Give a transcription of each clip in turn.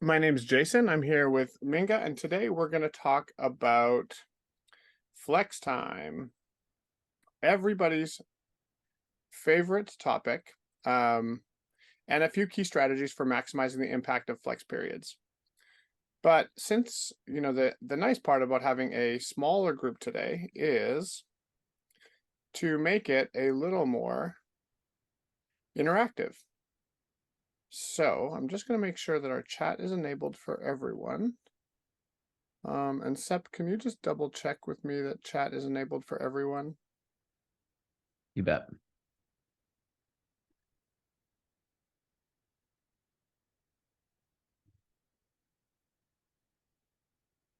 My name is Jason. I'm here with Minga, and today we're going to talk about FlexTime, everybody's favorite topic, and a few key strategies for maximizing the impact of flex periods. But since, the nice part about having a smaller group today is to make it a little more interactive. So I'm just going to make sure that our chat is enabled for everyone. And Sep, can you just double check with me that chat is enabled for everyone? You bet.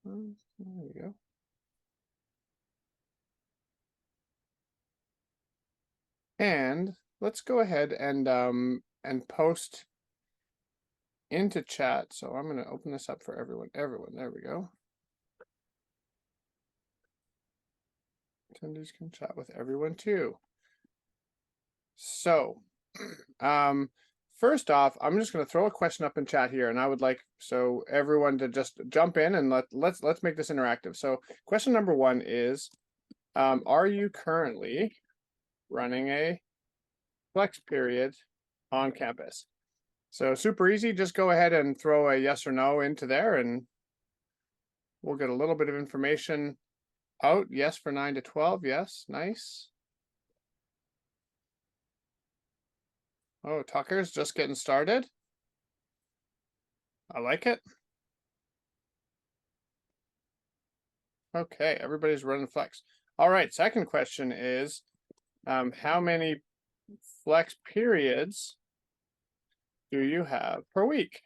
There we go. And let's go ahead and post into chat. So I'm going to open this up for everyone. There we go. Attendees can chat with everyone too. So, first off, I'm just going to throw a question up in chat here, and I would like everyone to just jump in and let's make this interactive. So, question number one is, are you currently running a flex period on campus? So super easy. Just go ahead and throw a yes or no into there, and we'll get a little bit of information out. Yes for 9 to 12. Yes, nice. Oh, Tucker's just getting started. I like it. Okay, everybody's running flex. All right, second question is, how many flex periods do you have per week?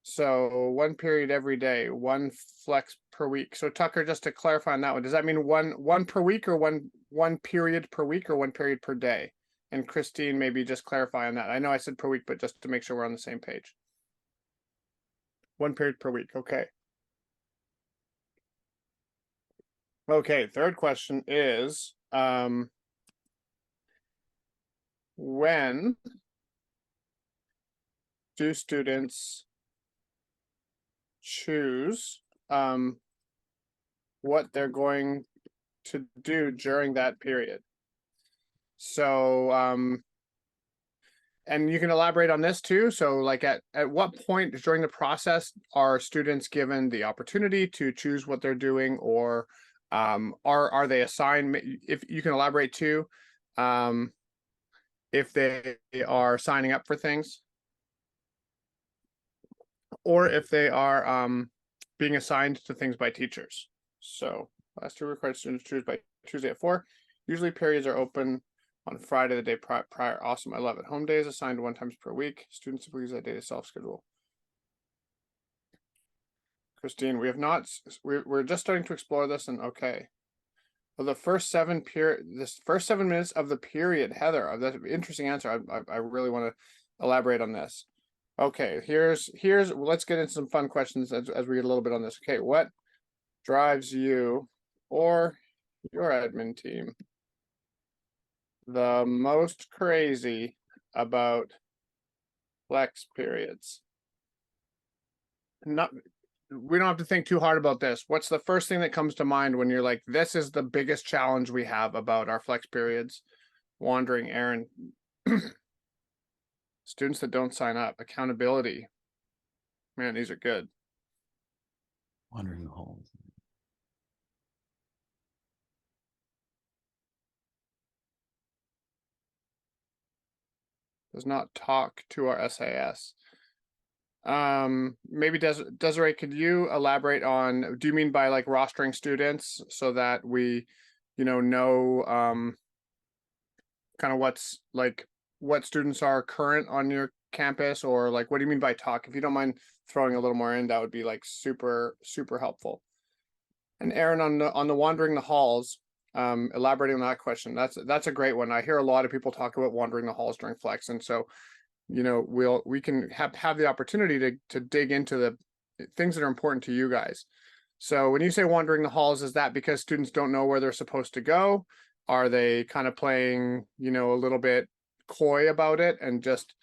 So one period every day, one flex per week. So Tucker, just to clarify on that one, does that mean one per week, or one period per week, or one period per day? And Christine, maybe just clarify on that. I know I said per week, but just to make sure we're on the same page. One period per week. Okay. Okay, third question is, when do students choose what they're going to do during that period? So and you can elaborate on this too. So like at what point during the process are students given the opportunity to choose what they're doing, or are they assigned? If you can elaborate too, if they are signing up for things, or if they are being assigned to things by teachers. So class 2 required students choose by Tuesday at 4. Usually periods are open on Friday, the day prior. Awesome, I love it. Home days assigned 1 time per week. Students typically use that day to self-schedule. Christine, we have not. We're just starting to explore this, and okay. Well, the first 7 minutes of the period, Heather. That's an interesting answer. I really want to elaborate on this. Okay, here's let's get into some fun questions as we get a little bit on this. Okay, what drives you or your admin team the most crazy about flex periods? We don't have to think too hard about this. What's the first thing that comes to mind when you're like, this is the biggest challenge we have about our flex periods? Wandering Aaron. Students that don't sign up. Accountability. Man, these are good. Wandering the halls. Does not talk to our SAS. Maybe Desiree, could you elaborate on, do you mean by like rostering students so that we, know kind of what students are current on your campus, or like, what do you mean by talk? If you don't mind throwing a little more in, that would be like super helpful. And Aaron, on the wandering the halls, elaborating on that question, that's a great one. I hear a lot of people talk about wandering the halls during flex, and so we can have the opportunity to dig into the things that are important to you guys. So when you say wandering the halls, is that because students don't know where they're supposed to go? Are they kind of playing, a little bit coy about it and just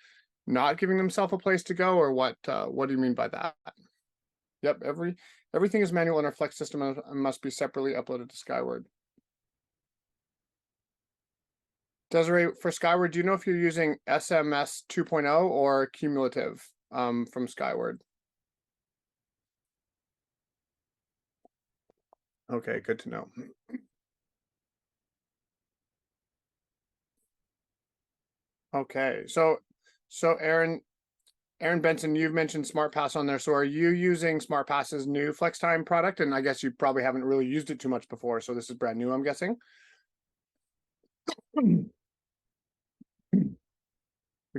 not giving themselves a place to go, or what do you mean by that? Yep, everything is manual in our Flex system and must be separately uploaded to Skyward. Desiree, for Skyward, do you know if you're using SMS 2.0 or cumulative from Skyward? Okay, good to know. Okay, so Aaron Benson, you've mentioned SmartPass on there. So are you using SmartPass's new FlexTime product? And I guess you probably haven't really used it too much before, so this is brand new, I'm guessing. We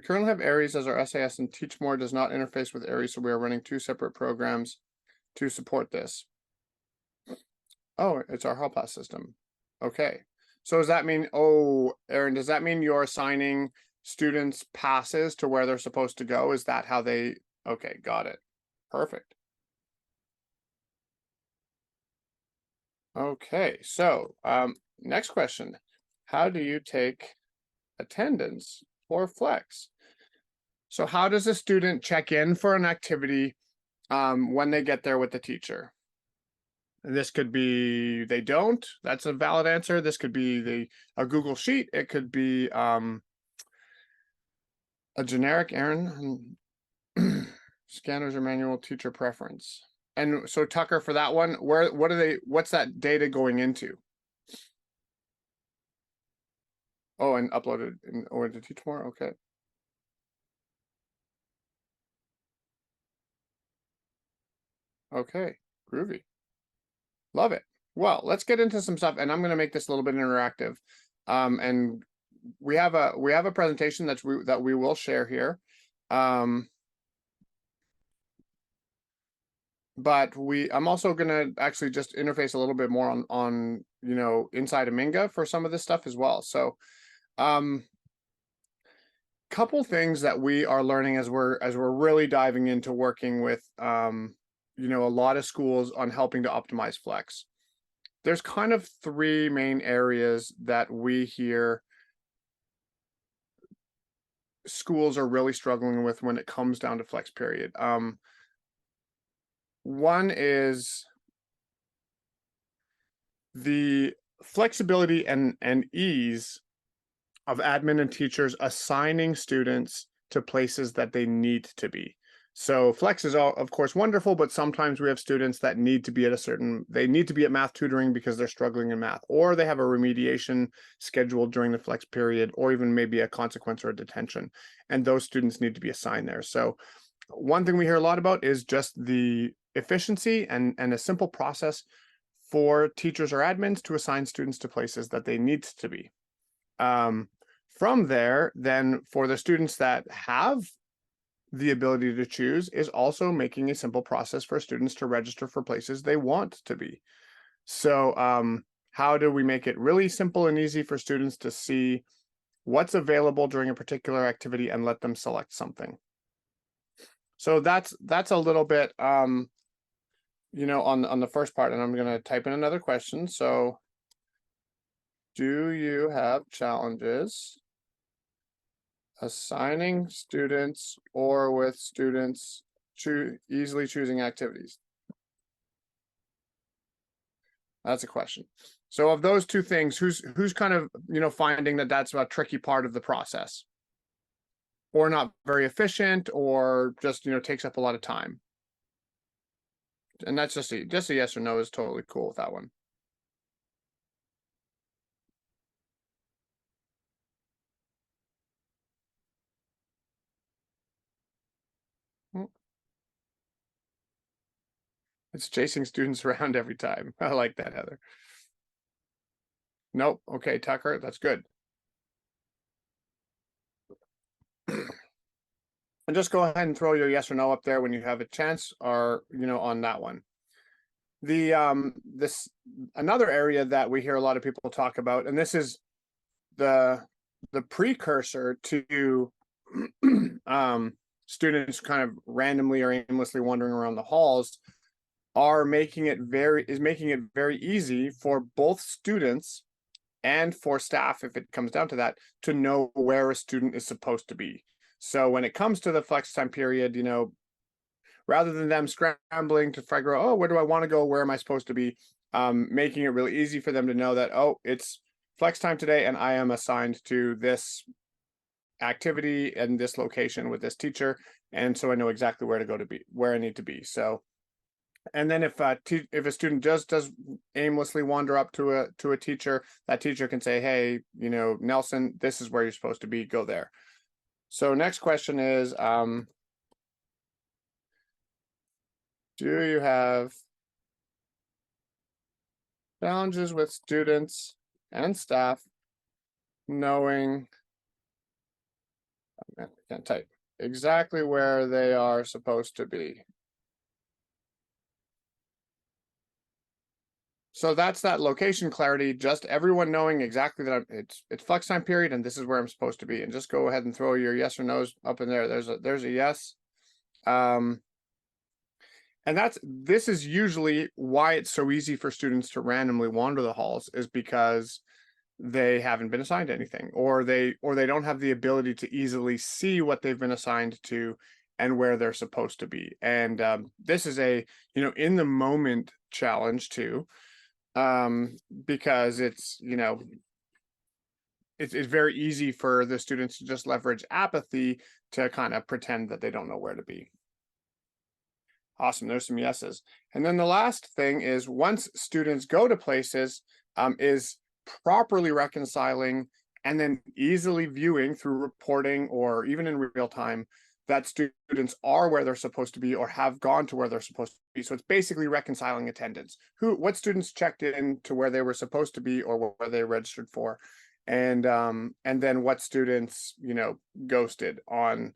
currently have Aries as our SAS, and Teach More does not interface with Aries, so we are running 2 separate programs to support this. Oh, it's our hall pass system. Okay. So does that mean, oh, Aaron, does that mean you're assigning students passes to where they're supposed to go? Is that how they, okay, got it. Perfect. Okay, so next question. How do you take attendance for Flex? So how does a student check in for an activity when they get there with the teacher? This could be they don't. That's a valid answer. This could be a Google Sheet. It could be a generic Aaron. Scanners or manual teacher preference. And so Tucker, for that one, what's that data going into? Oh, and uploaded in order to teach more. Okay. Okay, groovy. Love it. Well, let's get into some stuff, and I'm going to make this a little bit interactive. And we have a presentation that we will share here. But I'm also going to actually just interface a little bit more on inside of Minga for some of this stuff as well. So couple things that we are learning as we're really diving into working with a lot of schools on helping to optimize Flex. There's kind of 3 main areas that we hear schools are really struggling with when it comes down to Flex period. One is the flexibility and ease of admin and teachers assigning students to places that they need to be. So Flex is of course wonderful, but sometimes we have students that need to be at they need to be at math tutoring because they're struggling in math, or they have a remediation scheduled during the Flex period, or even maybe a consequence or a detention, and those students need to be assigned there. So one thing we hear a lot about is just the efficiency and a simple process for teachers or admins to assign students to places that they need to be. From there, then for the students that have the ability to choose, is also making a simple process for students to register for places they want to be. So how do we make it really simple and easy for students to see what's available during a particular activity and let them select something? So that's a little bit on the first part, and I'm going to type in another question. So do you have challenges assigning students or with students easily choosing activities? That's a question. So of those 2 things, who's kind of finding that that's a tricky part of the process, or not very efficient, or just takes up a lot of time? And that's just a yes or no is totally cool with that one. It's chasing students around every time. I like that, Heather. Nope. Okay, Tucker, that's good. And just go ahead and throw your yes or no up there when you have a chance, or on that one. The another area that we hear a lot of people talk about, and this is the precursor to students kind of randomly or aimlessly wandering around the halls, making it very easy for both students and for staff, if it comes down to that, to know where a student is supposed to be. So when it comes to the flex time period, rather than them scrambling to figure out, oh, where do I want to go? Where am I supposed to be? Making it really easy for them to know that, oh, it's flex time today and I am assigned to this activity and this location with this teacher. And so I know exactly where to go to be, where I need to be. So, and then if a student just does aimlessly wander up to a teacher, that teacher can say, hey, Nelson, this is where you're supposed to be, go there. So next question is, do you have challenges with students and staff knowing, I can't type, exactly where they are supposed to be? So that's that location clarity, just everyone knowing exactly that it's flex time period and this is where I'm supposed to be. And just go ahead and throw your yes or no's up in there. There's a yes. And this is usually why it's so easy for students to randomly wander the halls, is because they haven't been assigned anything, or they don't have the ability to easily see what they've been assigned to and where they're supposed to be. And this is a in the moment challenge too, because it's it's very easy for the students to just leverage apathy to kind of pretend that they don't know where to be. Awesome, there's some yeses. And then the last thing is, once students go to places, is properly reconciling and then easily viewing through reporting or even in real time that students are where they're supposed to be or have gone to where they're supposed to be. So it's basically reconciling attendance. What students checked in to where they were supposed to be or where they registered for, and then what students ghosted on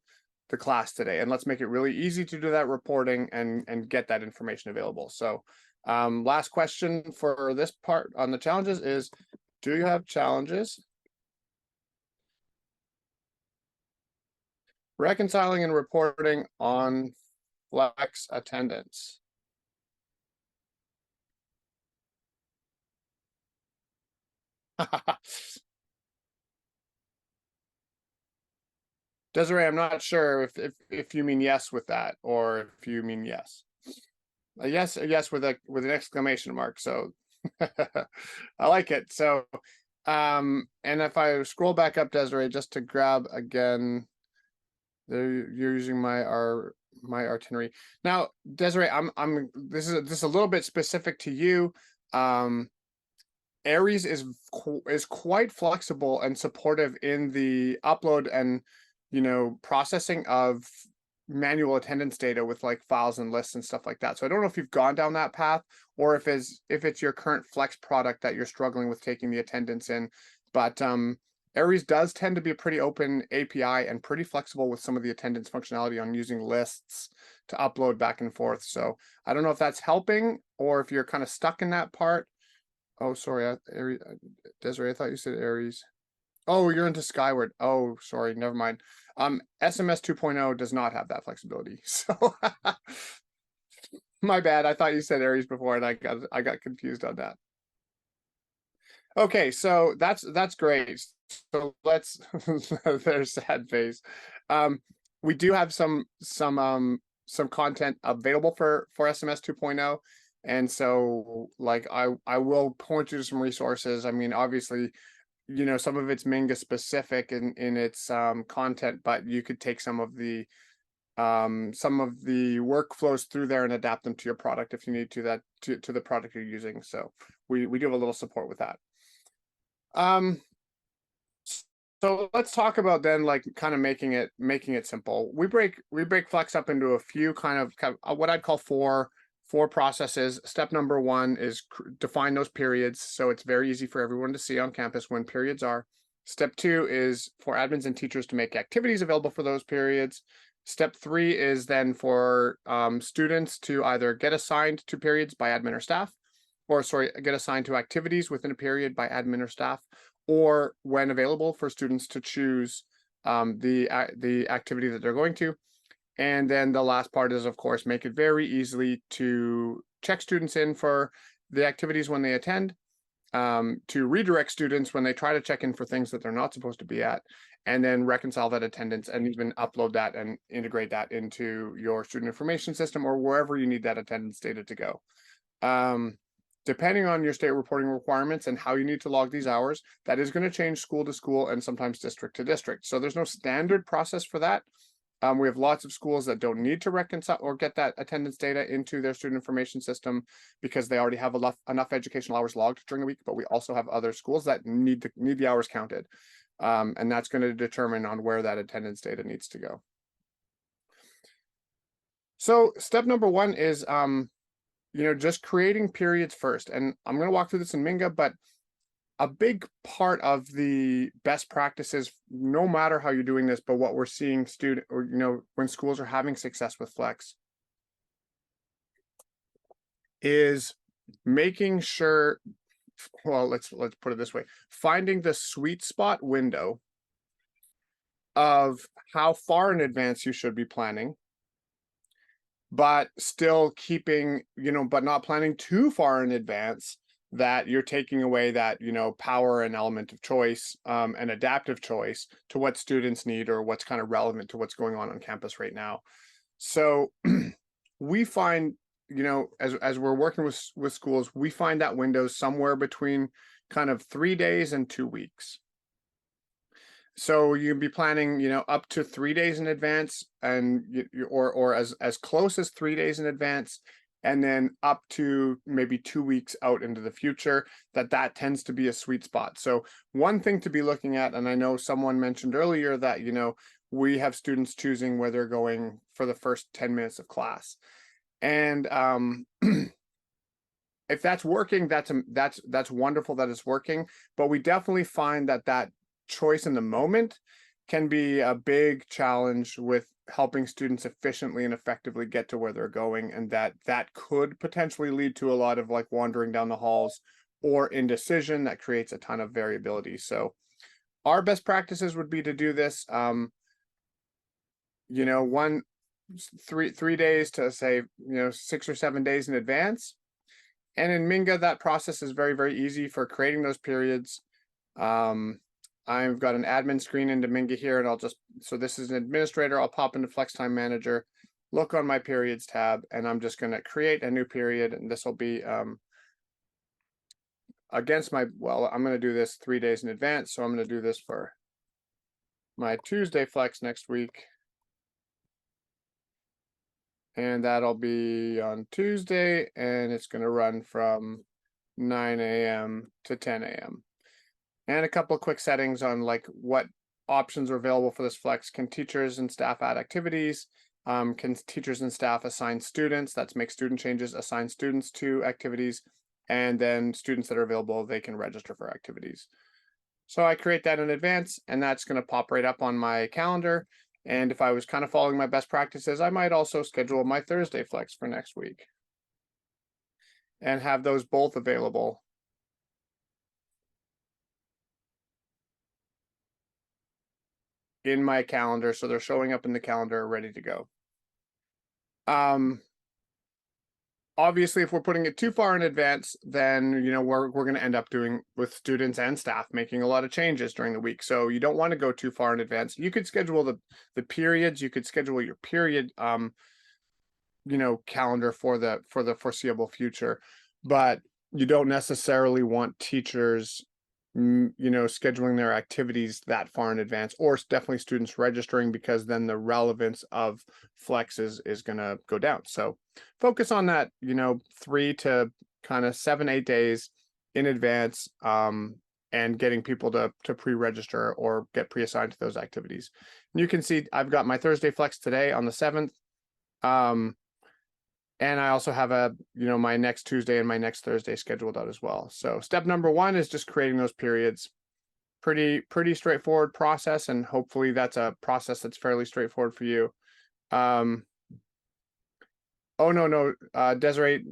the class today. And let's make it really easy to do that reporting and get that information available. So last question for this part on the challenges is, do you have challenges reconciling and reporting on flex attendance? Desiree, I'm not sure if you mean yes with that, or if you mean yes. A yes with an exclamation mark. So I like it. So and if I scroll back up, Desiree, just to grab again, you're using my itinerary. Now, Desiree, this is a little bit specific to you. Aries is quite flexible and supportive in the upload and processing of manual attendance data with like files and lists and stuff like that. So I don't know if you've gone down that path, or if it's your current Flex product that you're struggling with taking the attendance in. But Aries does tend to be a pretty open API and pretty flexible with some of the attendance functionality on using lists to upload back and forth. So I don't know if that's helping or if you're kind of stuck in that part. Oh, sorry, Aries, Desiree, I thought you said Aries. Oh, you're into Skyward. Oh, sorry, never mind. SMS 2.0 does not have that flexibility. So my bad. I thought you said Aries before, and I got confused on that. Okay, so that's great. So let's there's sad face. We do have some content available for SMS 2.0. And so like I will point you to some resources. I mean, obviously, some of it's Minga specific in its content, but you could take some of the workflows through there and adapt them to your product if you need to the product you're using. So we do have a little support with that. So let's talk about then like kind of making it simple. We break Flex up into a few kind of what I'd call four processes. Step number one is define those periods, so it's very easy for everyone to see on campus when periods are. Step two is for admins and teachers to make activities available for those periods. Step three is then for students to either get assigned to periods by admin or staff, or get assigned to activities within a period by admin or staff, or when available for students to choose the activity that they're going to. And then the last part is, of course, make it very easily to check students in for the activities when they attend, to redirect students when they try to check in for things that they're not supposed to be at, and then reconcile that attendance and even upload that and integrate that into your student information system or wherever you need that attendance data to go. Depending on your state reporting requirements and how you need to log these hours, that is going to change school to school and sometimes district to district. So there's no standard process for that. We have lots of schools that don't need to reconcile or get that attendance data into their student information system because they already have enough educational hours logged during the week. But we also have other schools that need the hours counted, and that's going to determine on where that attendance data needs to go. So step number one is just creating periods first. And I'm going to walk through this in Minga, but a big part of the best practices, no matter how you're doing this, but what we're seeing when schools are having success with Flex, is making sure, well, let's put it this way, finding the sweet spot window of how far in advance you should be planning, but still keeping, but not planning too far in advance that you're taking away that, power and element of choice, and adaptive choice to what students need or what's kind of relevant to what's going on campus right now. So we find, as we're working with schools, we find that window somewhere between kind of 3 days and 2 weeks. So you'd be planning, up to 3 days in advance, and or as close as 3 days in advance, and then up to maybe 2 weeks out into the future. That tends to be a sweet spot. So one thing to be looking at, and I know someone mentioned earlier that we have students choosing where they're going for the first 10 minutes of class, and if that's working, that's wonderful that it's working. But we definitely find that choice in the moment can be a big challenge with helping students efficiently and effectively get to where they're going, and that could potentially lead to a lot of wandering down the halls or indecision that creates a ton of variability. So our best practices would be to do this 3 days to say 6 or 7 days in advance. And in Minga, that process is very, very easy for creating those periods. I've got an admin screen into Minga here, and so this is an administrator. I'll pop into FlexTime Manager, look on my periods tab, and I'm just going to create a new period. And this will be I'm going to do this 3 days in advance. So I'm going to do this for my Tuesday Flex next week. And that'll be on Tuesday, and it's going to run from 9 a.m. to 10 a.m. And a couple of quick settings on what options are available for this Flex. Can teachers and staff add activities? Can teachers and staff assign students? That's make student changes, assign students to activities, and then students that are available, they can register for activities. So I create that in advance, and that's going to pop right up on my calendar. And if I was kind of following my best practices, I might also schedule my Thursday Flex for next week and have those both available. In my calendar, so they're showing up in the calendar ready to go. Obviously, if we're putting it too far in advance, then we're going to end up doing with students and staff making a lot of changes during the week. So you don't want to go too far in advance. You could schedule the periods. You could schedule your period calendar for the foreseeable future, but you don't necessarily want teachers scheduling their activities that far in advance, or definitely students registering, because then the relevance of Flex is going to go down. So focus on that 3 to kind of 7-8 days in advance, and getting people to pre-register or get pre-assigned to those activities. And you can see I've got my Thursday Flex today on the 7th, and I also have my next Tuesday and my next Thursday scheduled out as well. So step number 1 is just creating those periods. Pretty straightforward process, and hopefully that's a process that's fairly straightforward for you. Oh no, Desiree,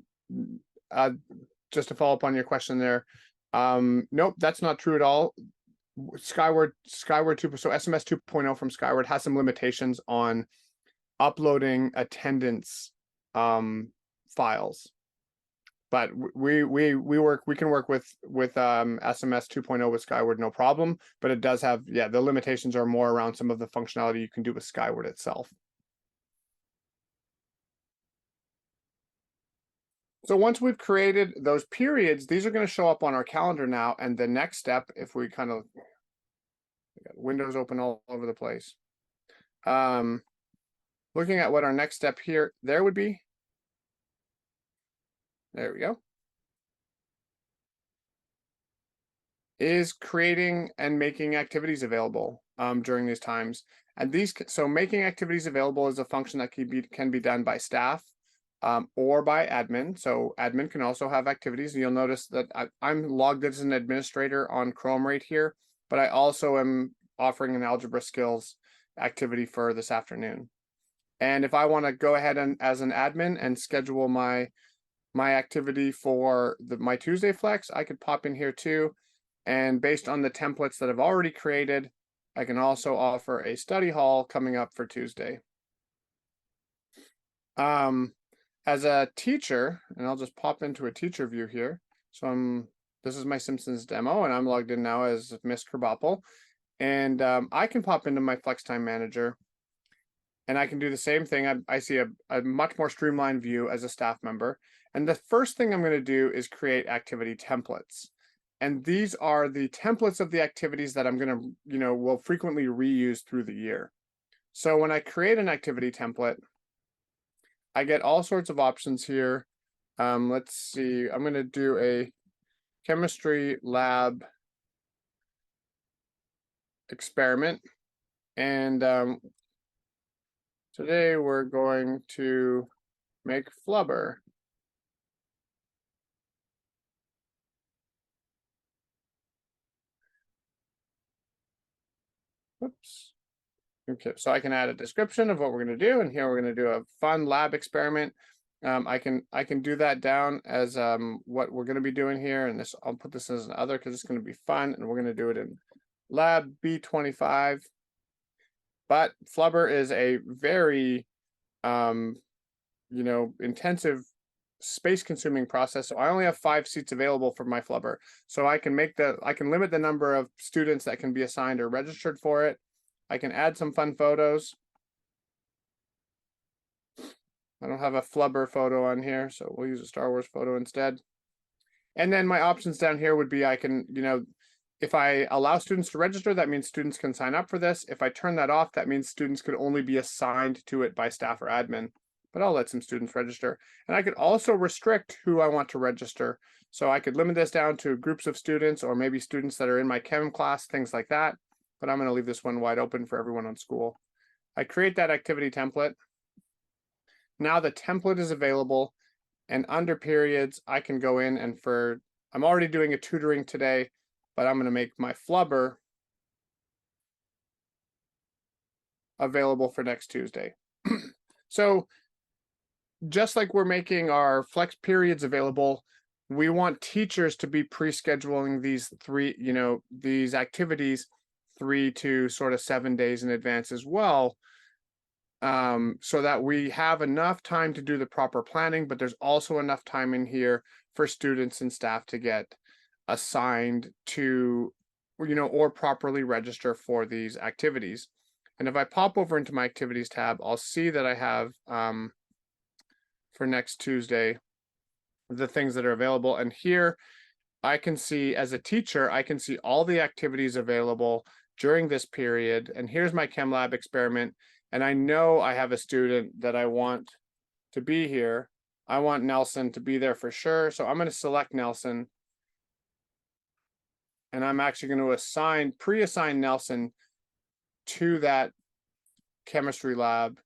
just to follow up on your question there. Nope, that's not true at all. Skyward 2, so SMS 2.0 from Skyward has some limitations on uploading attendance files. but we can work with SMS 2.0 with Skyward, no problem. But it does have, yeah, the limitations are more around some of the functionality you can do with Skyward itself. So once we've created those periods, these are going to show up on our calendar now. And the next step, if we kind of got windows open all over the place, looking at what our next step here, there would be. There we go. Is creating and making activities available during these times. And so making activities available is a function that can be done by staff or by admin. So admin can also have activities. You'll notice that I'm logged as an administrator on Chrome right here, but I also am offering an algebra skills activity for this afternoon. And if I want to go ahead and as an admin and schedule my activity for my Tuesday flex, I could pop in here too. And based on the templates that I've already created, I can also offer a study hall coming up for Tuesday. As a teacher, and I'll just pop into a teacher view here. So this is my Simpsons demo, and I'm logged in now as Miss Krabappel. And I can pop into my FlexTime manager, and I can do the same thing. I see a much more streamlined view as a staff member. And the first thing I'm going to do is create activity templates. And these are the templates of the activities that I'm going to, will frequently reuse through the year. So when I create an activity template, I get all sorts of options here. Let's see, I'm going to do a chemistry lab experiment. And today we're going to make flubber. Oops. Okay, so I can add a description of what we're going to do, and here we're going to do a fun lab experiment. I can do that down as what we're going to be doing here, and I'll put this as an other because it's going to be fun, and we're going to do it in lab B25. But flubber is a very intensive, space-consuming process. So I only have 5 seats available for my flubber. So I can limit the number of students that can be assigned or registered for it. I can add some fun photos. I don't have a flubber photo on here, so we'll use a Star Wars photo instead. And then my options down here would be I can, if I allow students to register, that means students can sign up for this. If I turn that off, that means students could only be assigned to it by staff or admin. But I'll let some students register. And I could also restrict who I want to register. So I could limit this down to groups of students or maybe students that are in my chem class, things like that. But I'm going to leave this one wide open for everyone on school. I create that activity template. Now the template is available, and under periods, I can go in and I'm already doing a tutoring today, but I'm going to make my flubber available for next Tuesday. So just like we're making our flex periods available, we want teachers to be pre-scheduling these activities 3 to sort of 7 days in advance as well, so that we have enough time to do the proper planning, but there's also enough time in here for students and staff to get assigned to, or properly register for these activities. And if I pop over into my activities tab, I'll see that I have for next Tuesday the things that are available. And here I can see, as a teacher, I can see all the activities available during this period. And here's my chem lab experiment. And I know I have a student that I want to be here. I want Nelson to be there for sure. So I'm going to select Nelson. And I'm actually going to pre-assign Nelson to that chemistry lab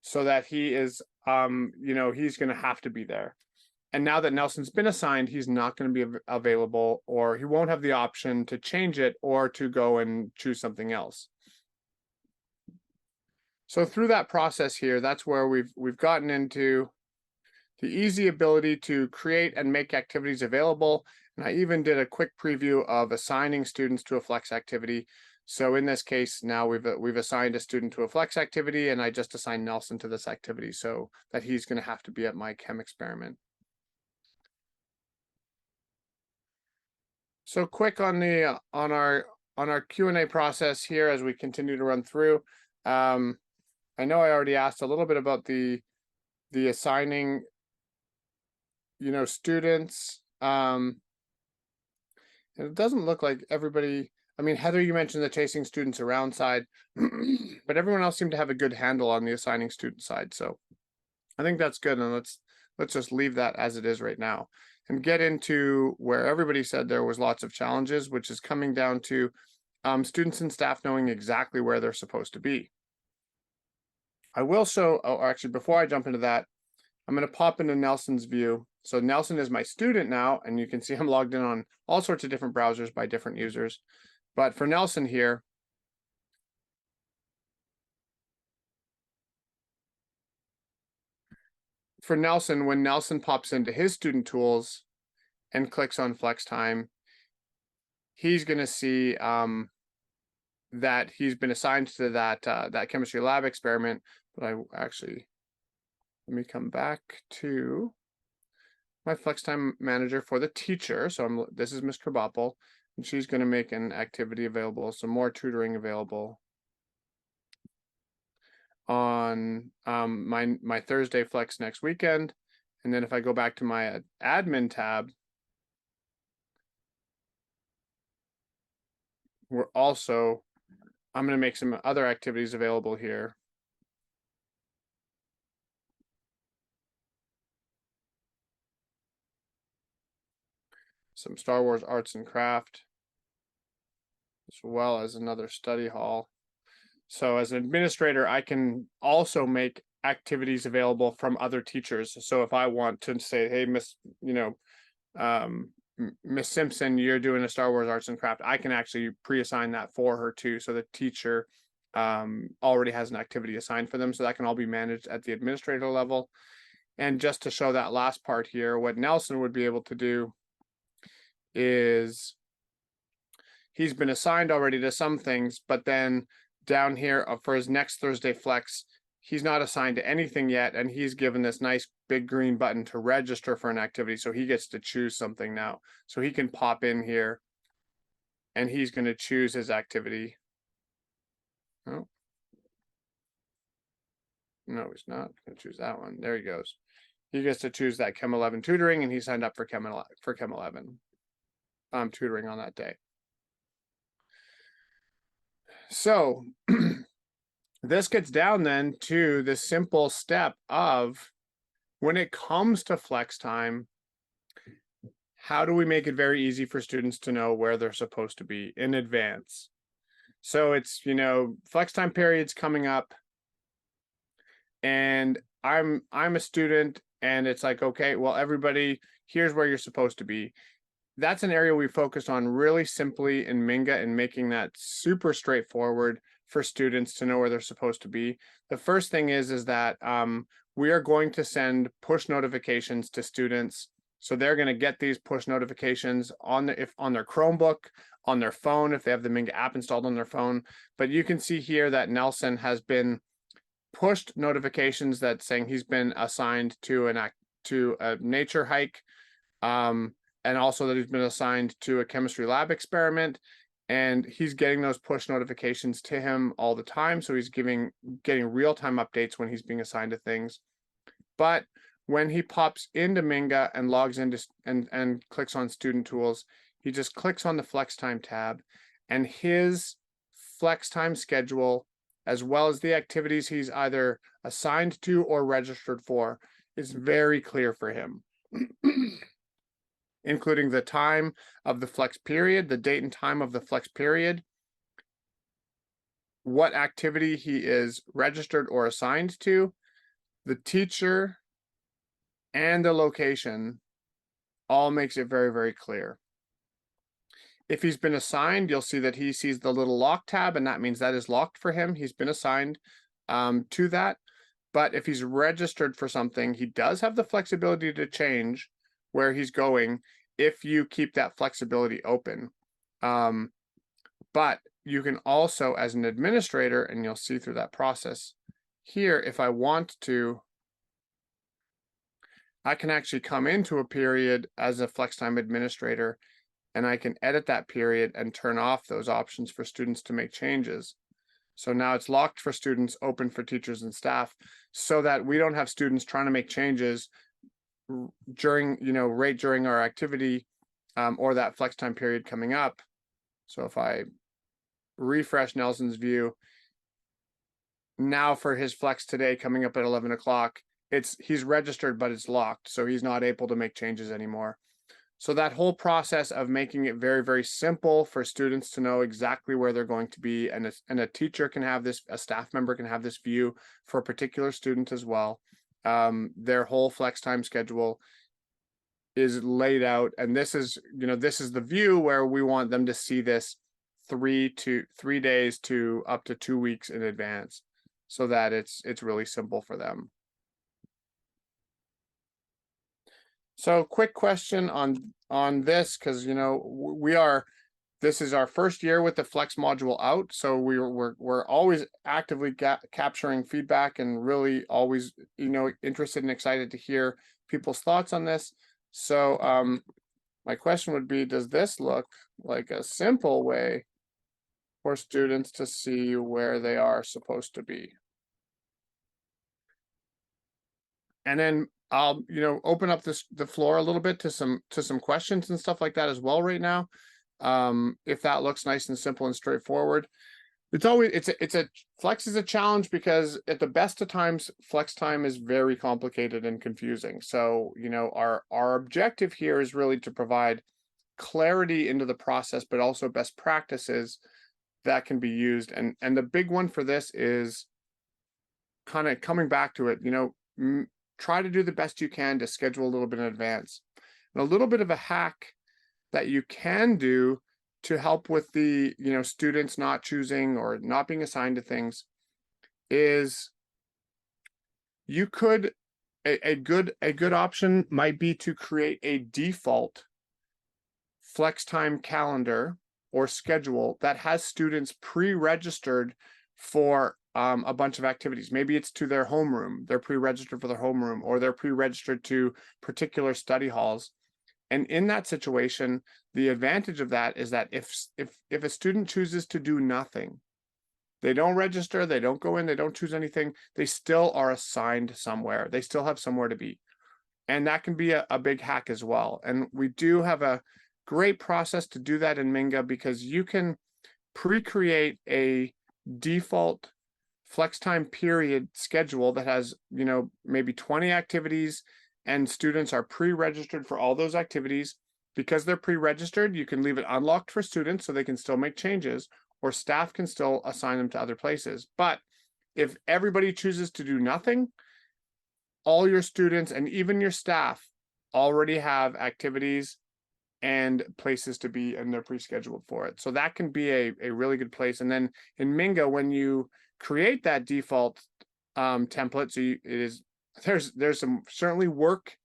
so that he is, he's going to have to be there. And now that Nelson's been assigned, he's not going to be available, or he won't have the option to change it or to go and choose something else. So through that process here, that's where we've gotten into the easy ability to create and make activities available. And I even did a quick preview of assigning students to a flex activity. So in this case, now we've assigned a student to a flex activity, and I just assigned Nelson to this activity so that he's going to have to be at my chem experiment. So quick on the on our Q&A process here as we continue to run through. I know I already asked a little bit about the assigning, students. And it doesn't look like everybody. I mean, Heather, you mentioned the chasing students around side, but everyone else seemed to have a good handle on the assigning student side. So I think that's good, and let's just leave that as it is right now and get into where everybody said there was lots of challenges, which is coming down to students and staff knowing exactly where they're supposed to be. I will show, oh, actually, before I jump into that, I'm going to pop into Nelson's view. So Nelson is my student now, and you can see I'm logged in on all sorts of different browsers by different users. But for Nelson here, when Nelson pops into his student tools and clicks on FlexTime, he's going to see that he's been assigned to that chemistry lab experiment. But I actually, let me come back to my FlexTime manager for the teacher. So this is Miss Krabappel, and she's going to make an activity available, some more tutoring available on my Thursday flex next weekend. And then if I go back to my admin tab, I'm going to make some other activities available here. Some Star Wars arts and craft, as well as another study hall. So as an administrator, I can also make activities available from other teachers. So if I want to say, hey, Miss Simpson, you're doing a Star Wars arts and craft, I can actually pre-assign that for her too. So the teacher already has an activity assigned for them. So that can all be managed at the administrator level. And just to show that last part here, what Nelson would be able to do is he's been assigned already to some things, but then down here for his next Thursday flex, he's not assigned to anything yet, and he's given this nice big green button to register for an activity, so he gets to choose something now. So he can pop in here and he's going to choose his activity. Oh. No, he's not going to choose that one. There he goes. He gets to choose that Chem 11 tutoring, and he signed up for Chem 11 tutoring on that day. So this gets down then to the simple step of when it comes to FlexTime, how do we make it very easy for students to know where they're supposed to be in advance? So it's, FlexTime period's coming up, and I'm a student, and it's like, okay, well, everybody, here's where you're supposed to be. That's an area we focused on really simply in Minga and making that super straightforward for students to know where they're supposed to be. The first thing is that we are going to send push notifications to students. So they're going to get these push notifications on their Chromebook, on their phone, if they have the Minga app installed on their phone. But you can see here that Nelson has been pushed notifications that saying he's been assigned to a nature hike. And also that he's been assigned to a chemistry lab experiment, and he's getting those push notifications to him all the time. So he's getting real-time updates when he's being assigned to things. But when he pops into Minga and logs into and clicks on student tools, he just clicks on the FlexTime tab, and his FlexTime schedule, as well as the activities he's either assigned to or registered for, is very clear for him. Including the time of the flex period, the date and time of the flex period, what activity he is registered or assigned to, the teacher, and the location. All makes it very, very clear. If he's been assigned, you'll see that he sees the little lock tab, and that means that is locked for him. He's been assigned to that. But if he's registered for something, he does have the flexibility to change where he's going if you keep that flexibility open. But you can also, as an administrator, and you'll see through that process here, if I want to, I can actually come into a period as a FlexTime administrator and I can edit that period and turn off those options for students to make changes. So now it's locked for students, open for teachers and staff, so that we don't have students trying to make changes during, right during our activity, or that flex time period coming up. So if I refresh Nelson's view, now for his flex today coming up at 11 o'clock, he's registered, but it's locked, so he's not able to make changes anymore. So that whole process of making it very, very simple for students to know exactly where they're going to be, and a teacher can have this, a staff member can have this view for a particular student as well. Their whole flex time schedule is laid out, and this is the view where we want them to see this 3 days to up to 2 weeks in advance, so that it's really simple for them. So quick question on this, because this is our first year with the Flex module out, so we're always actively capturing feedback, and really always interested and excited to hear people's thoughts on this. So my question would be, does this look like a simple way for students to see where they are supposed to be? And then I'll open up the floor a little bit to some questions and stuff like that as well right now. If that looks nice and simple and straightforward. Flex is a challenge, because at the best of times, flex time is very complicated and confusing. So our objective here is really to provide clarity into the process, but also best practices that can be used. And the big one for this is kind of coming back to it, try to do the best you can to schedule a little bit in advance. And a little bit of a hack that you can do to help with the students not choosing or not being assigned to things is, you could a good option might be to create a default flex time calendar or schedule that has students pre-registered for a bunch of activities. Maybe it's to their homeroom, they're pre-registered for their homeroom, or they're pre-registered to particular study halls. And in that situation, the advantage of that is that if a student chooses to do nothing, they don't register, they don't go in, they don't choose anything, they still are assigned somewhere. They still have somewhere to be. And that can be a big hack as well. And we do have a great process to do that in Minga, because you can pre-create a default flex time period schedule that has, maybe 20 activities, and students are pre-registered for all those activities. Because they're pre-registered, you can leave it unlocked for students so they can still make changes, or staff can still assign them to other places. But if everybody chooses to do nothing, all your students and even your staff already have activities and places to be, and they're pre-scheduled for it. So that can be a really good place. And then in Minga, when you create that default template, so there's some certainly work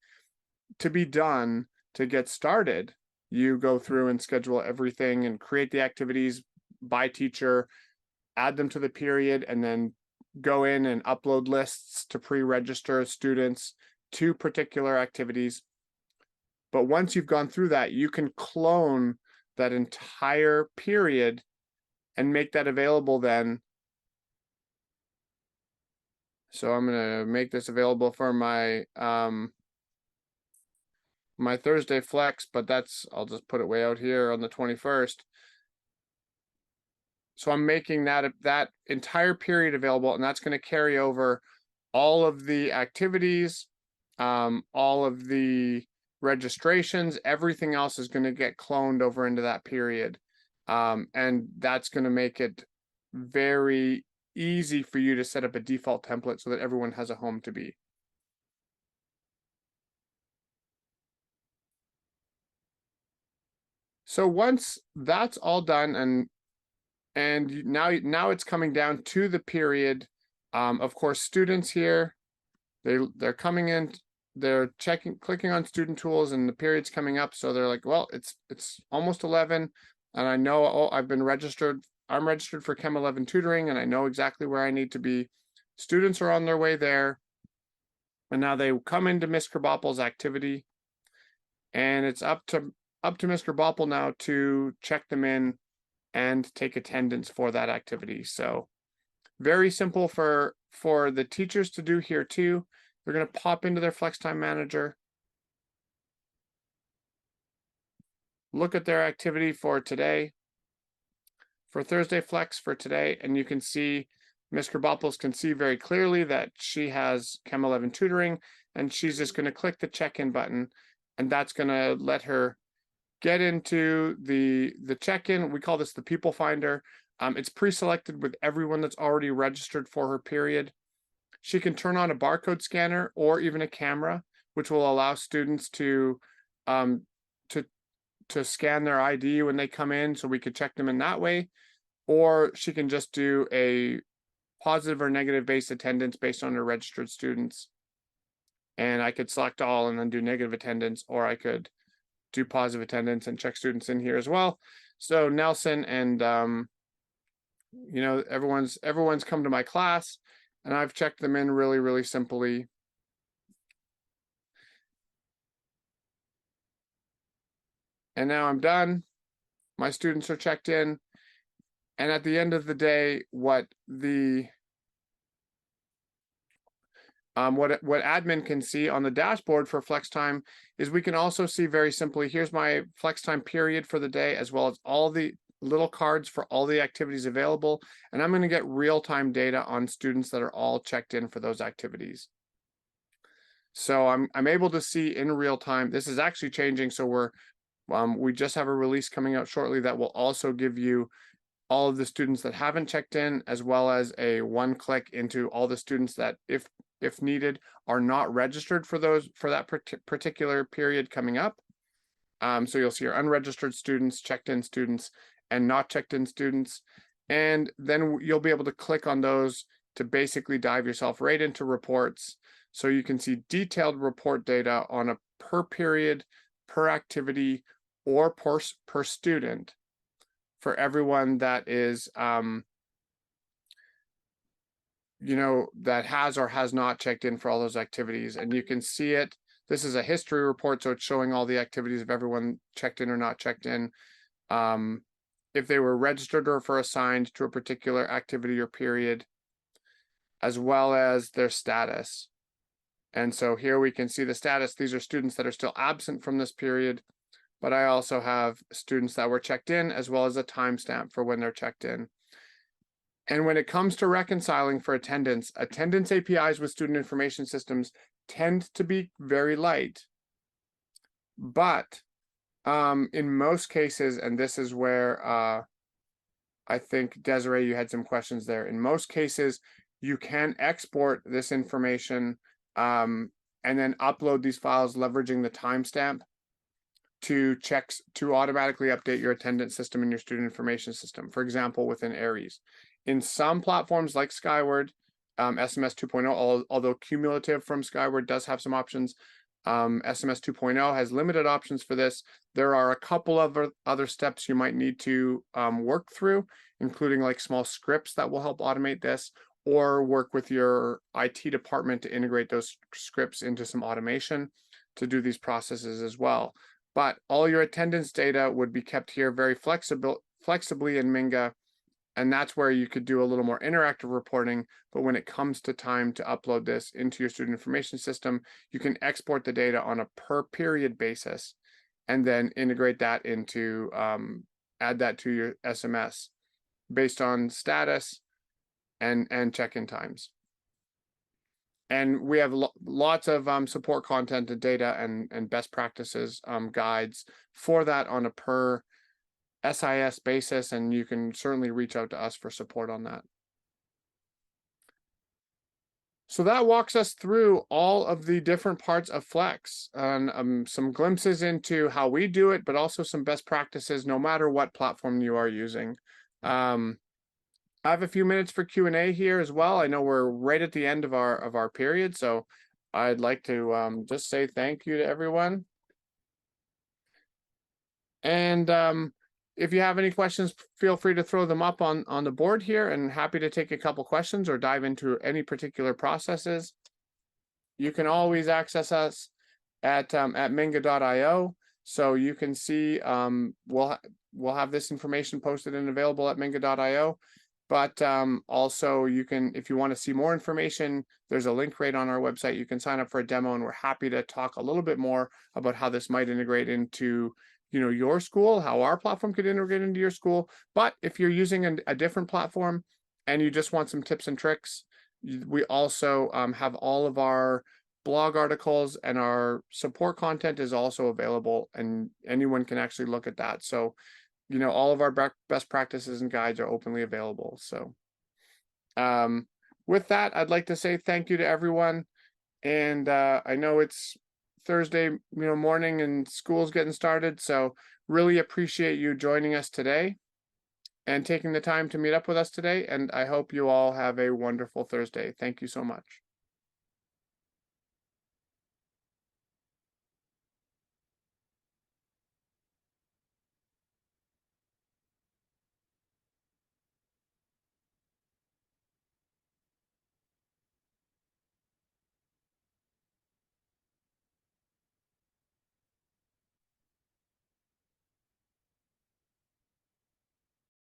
to be done to get started. You go through and schedule everything and create the activities by teacher, add them to the period, and then go in and upload lists to pre-register students to particular activities. But once you've gone through that, you can clone that entire period and make that available then. So I'm going to make this available for my my Thursday flex, but I'll just put it way out here on the 21st. So I'm making that entire period available, and that's going to carry over all of the activities, all of the registrations, everything else is going to get cloned over into that period. And that's going to make it very easy for you to set up a default template so that everyone has a home to be. So once that's all done, and now it's coming down to the period. Of course, students here, they're coming in, they're clicking on student tools, and the period's coming up. So they're like, well, it's almost 11, and I know I've been registered. I'm registered for Chem 11 tutoring, and I know exactly where I need to be. Students are on their way there, and now they come into Miss Krabappel's activity, and it's up to up to Mr. Boppel now to check them in and take attendance for that activity. So very simple for the teachers to do here too. They're going to pop into their FlexTime manager, look at their activity for today, for Thursday Flex for today, and you can see Ms. Kraboppels can see very clearly that she has Chem 11 tutoring, and she's just going to click the check-in button, and that's going to let her get into the check-in. We call this the People Finder. It's pre-selected with everyone that's already registered for her period. She can turn on a barcode scanner or even a camera, which will allow students to scan their ID when they come in, so we could check them in that way. Or she can just do a positive or negative based attendance based on her registered students. And I could select all and then do negative attendance, or I could do positive attendance and check students in here as well. So Nelson and you know, everyone's come to my class, and I've checked them in really, really simply. And now I'm done. My students are checked in. And at the end of the day, what admin can see on the dashboard for FlexTime is we can also see very simply, here's my FlexTime period for the day, as well as all the little cards for all the activities available. And I'm going to get real-time data on students that are all checked in for those activities. So I'm able to see in real time. This is actually changing. So we just have a release coming out shortly that will also give you all of the students that haven't checked in, as well as a one-click into all the students that, if needed, are not registered for that particular period coming up. So you'll see your unregistered students, checked in students, and not checked in students. And then you'll be able to click on those to basically dive yourself right into reports. So you can see detailed report data on a per period, per activity, or per student for everyone that is, you know, that has or has not checked in for all those activities. And you can see it. This is a history report, so it's showing all the activities of everyone checked in or not checked in. If they were registered or for assigned to a particular activity or period, as well as their status. And so here we can see the status. These are students that are still absent from this period, but I also have students that were checked in, as well as a timestamp for when they're checked in. And when it comes to reconciling for attendance APIs with student information systems tend to be very light. But in most cases, and this is where I think, Desiree, you had some questions there. In most cases, you can export this information and then upload these files leveraging the timestamp to automatically update your attendance system and your student information system, for example, within Aries. In some platforms like Skyward, SMS 2.0, although cumulative from Skyward does have some options, SMS 2.0 has limited options for this. There are a couple of other steps you might need to work through, including like small scripts that will help automate this, or work with your IT department to integrate those scripts into some automation to do these processes as well. But all your attendance data would be kept here very flexibly in Minga, and that's where you could do a little more interactive reporting. But when it comes to time to upload this into your student information system, you can export the data on a per period basis and then integrate that into, add that to your SMS based on status and check-in times. And we have lots of support content and data and best practices guides for that on a per SIS basis, and you can certainly reach out to us for support on that. So that walks us through all of the different parts of Flex, and some glimpses into how we do it, but also some best practices no matter what platform you are using. I have a few minutes for Q&A here as well. I know we're right at the end of our period, so I'd like to just say thank you to everyone. And if you have any questions, feel free to throw them up on the board here, and happy to take a couple questions or dive into any particular processes. You can always access us at minga.io. So you can see, we'll have this information posted and available at minga.io. But also you can, if you want to see more information, there's a link right on our website. You can sign up for a demo, and we're happy to talk a little bit more about how this might integrate into, your school, how our platform could integrate into your school. But if you're using a different platform and you just want some tips and tricks, we also have all of our blog articles, and our support content is also available, and anyone can actually look at that. So, all of our best practices and guides are openly available. So, with that, I'd like to say thank you to everyone. And I know it's Thursday, morning, and school's getting started. So really appreciate you joining us today and taking the time to meet up with us today. And I hope you all have a wonderful Thursday. Thank you so much.